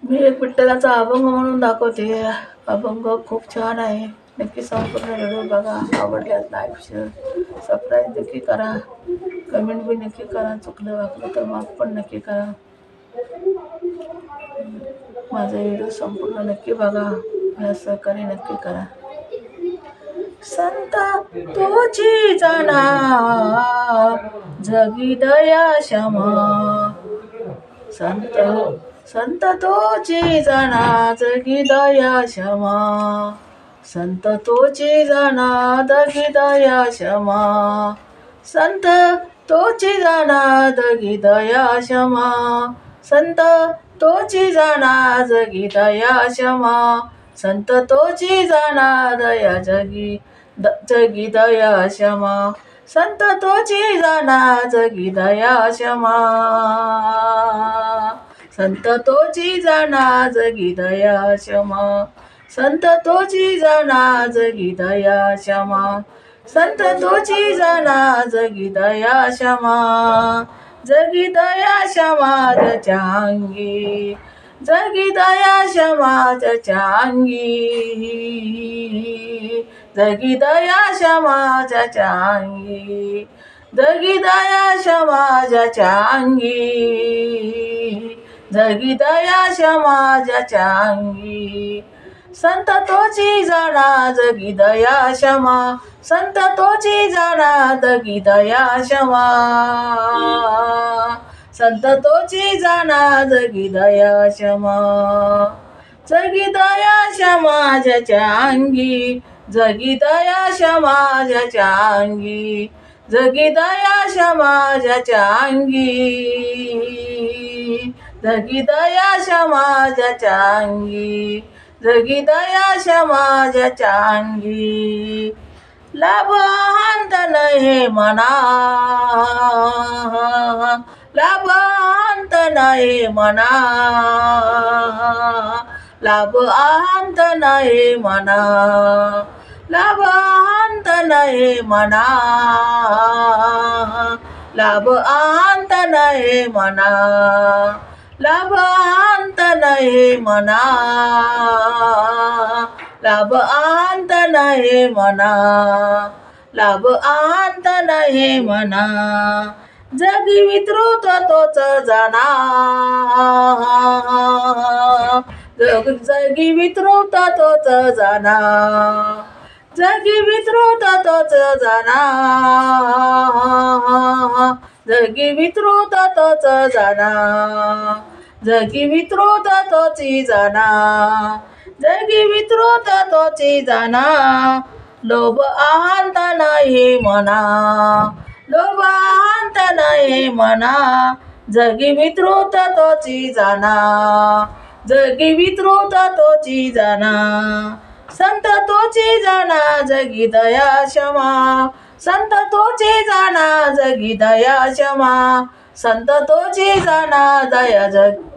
मी एक विठ्ठलाचा अभंग म्हणून दाखवते. अभंग खूप छान आहे. नक्की संपूर्ण व्हिडिओ बघा. आवडल्यास लाईक शेअर सबस्क्राईब नक्की करा. कमेंट बी नक्की करा. चुकलं वाकलं तर माफ पण नक्की करा. माझा व्हिडिओ संपूर्ण नक्की बघा. मला सहकार्य नक्की करा. संत तुझी जाणा जगी दया क्षमा. संत संत तुझी जाणा जगी दया क्षमा. संत तुझी जाणा जगी दया क्षमा. संत तुझी जाणा जगी दया क्षमा. संत तुझी जाणा जगी दया क्षमा. संत तुझी जाणा दया जगी दया क्षमा. संत तुझी जाणा जगी दया क्षमा. संत तुझी जाणा जगी दया क्षमा. संत तुझी जाणा जगी दया क्षमा. संत तुझी जाणा जगी दया क्षमा. जगी दया क्षमा ज्याच्या अंगी. जगी दया क्षमा ज्याच्या अंगी. जगी दया क्षमा ज्याच्या अंगी. जगी दया क्षमा ज्याच्या अंगी. जगी दया क्षमा ज्याच्या अंगी. संत तुझी जाणा जगी दया क्षमा. संत तुझी जाणा जगी दया क्षमा. संत तुझी जाणा जगी दया क्षमा. जगी दया क्षमा ज्याच्या अंगी. जगी दया क्षमा ज्याच्या अंगी. जगी दया क्षमा ज्याच्या अंगी. जगी दया क्षमा ज्याच्या अंगी. जगी दया क्षमा ज्याच्या अंगी. लाभ अंत नाही मना. लाभ अंत नाही मना. लाभ अंत नाही मना. लाभ अंत नाही मना. लाभ अंत नाही मना. लाभ अंत नाही मना. लाभ अंत नाही मना. लाभ अंत नाही मना. जगी विस्तृत तोच जाणा. जगी विस्तृत तोच जाणा. जगी विस्तृत तोच जाणा. जगी विस्तृत तोच जाणा. जगी विस्तृत तोची जाणा. जगी विस्तृत तोची जाणा. लोभ अहंत नाही मना. लोभ अहंत नाही मना. जगी विस्तृत तोची जाणा. जगी विस्तृत तोची जाणा. संत तुझी जाणा जगी दया क्षमा. संत तुझी जाणा जगी दया क्षमा. संत तुझी जाणा दया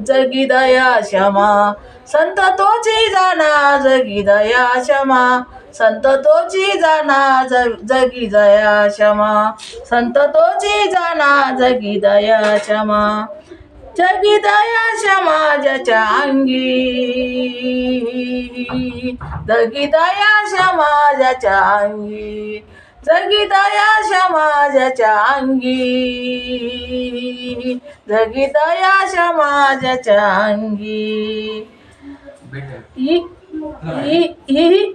जगी दया क्षमा. संत तुझी जाणा जगी दया क्षमा. संत तुझी जाणा जगी दया क्षमा. संत तुझी जाणा जगी दया क्षमा. जगी दया क्षमा ज्याच्या अंगी. जगी दया क्षमा ज्याच्या अंगी. जगी दया क्षमा ज्याच्या अंगी. जगी दया क्षमा ज्याच्या अंगी.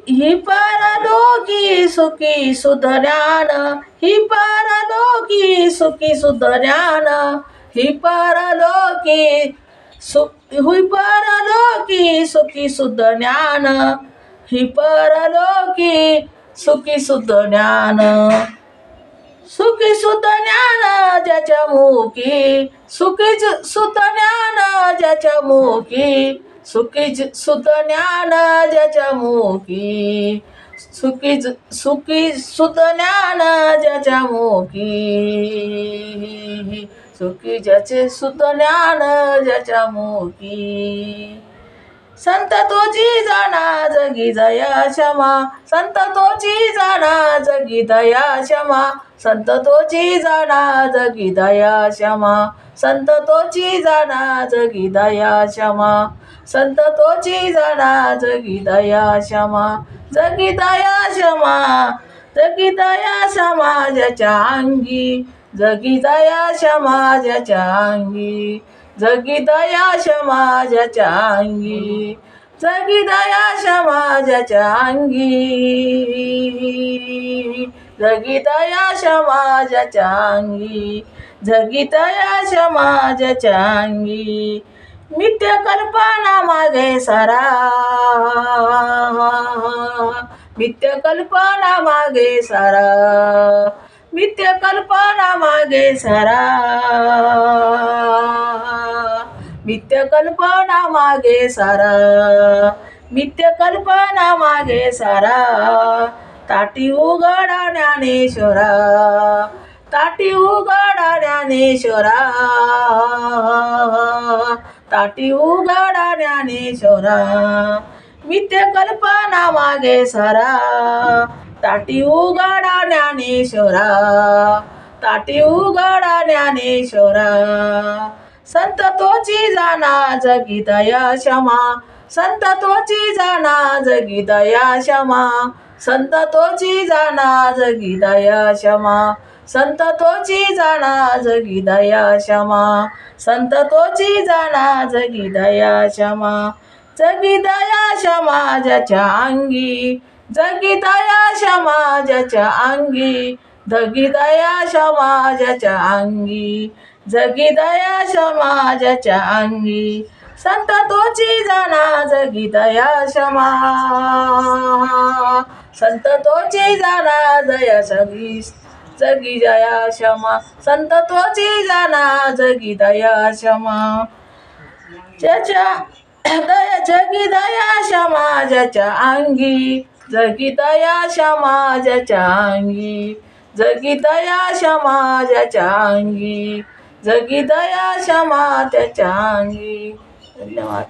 ही परलोकी सुखी सुधऱ्यान. ही परलोकी सुखी सुधऱ्यान. ही परलोकी ही परलोकी सुखी शुद्ध ज्ञान. ही परलोकी सुखी शुद्ध ज्ञान. सुखी शुद्ध ज्ञान ज्याच्या मुखी. सुखी शुद्ध ज्ञान ज्याच्या मुखी. सुखी शुद्ध ज्ञान ज्याच्या मुखी. सुखी शुद्ध ज्ञान ज्याच्या मुखी. सुखी ज्याचे शुद्ध ज्ञान ज्याच्या मुखी. संत तोची जाणा जगी दया क्षमा, संत तोची जाणा जगी दया क्षमा, संत तोची जाणा जगी दया क्षमा, संत तोची जाणा जगी दया क्षमा, संत तोची जाणा जगी दया क्षमा, जगी दया क्षमा, जगी दया समाजाच्या अंगी, जगी दया समाजाच्या अंगी, जगी दया समाजाच्या अंगी, जगी दया समाजाच्या अंगी, जगी दया समाजाच्या अंगी, जगी दया समाजाच्या अंगी. मिथ्य कल्पना मागे सारा, मिथ्य कल्पना मागे सारा, मिथ्य कल्पना मागे सारा, मिथ्य कल्पना मागे सारा, मिथ्य कल्पना मागे सारा. ताटी उघडा ज्ञानेश्वरा, ताटी उघडा ज्ञानेश्वरा, ताटी उघडा ज्ञानेश्वरा. मिथ्य कल्पना मागे सारा, ताटी उघडा ज्ञानेश्वरा, ताटी उघडा ज्ञानेश्वरा. संत तोची जाणा जगी दया क्षमा, संत तोची जाणा जगी दया क्षमा, संत तोची जाणा जगी दया क्षमा, संत तोची जाणा जगी दया क्षमा, संत तोची जाणा जगी दया क्षमा, जगी दया समाजाच्या अंगी, जगी दया समाजाच्या अंगी, जगी दया समाजाच्या अंगी, जगी दया समाजाच्या अंगी. संत तोची जाणा जगी दया क्षमा, संत तोची जाणा दया सगी जगी दया क्षमा, संत तोची जाणा जगी दया क्षमा, ज्याच्या दया जगी दया समाजाच्या अंगी, जगी दया समाजाच्या अंगी, जगी दया समाजाच्या अंगी, जगी दया क्षमा त्याच्या अंगी. धन्यवाद.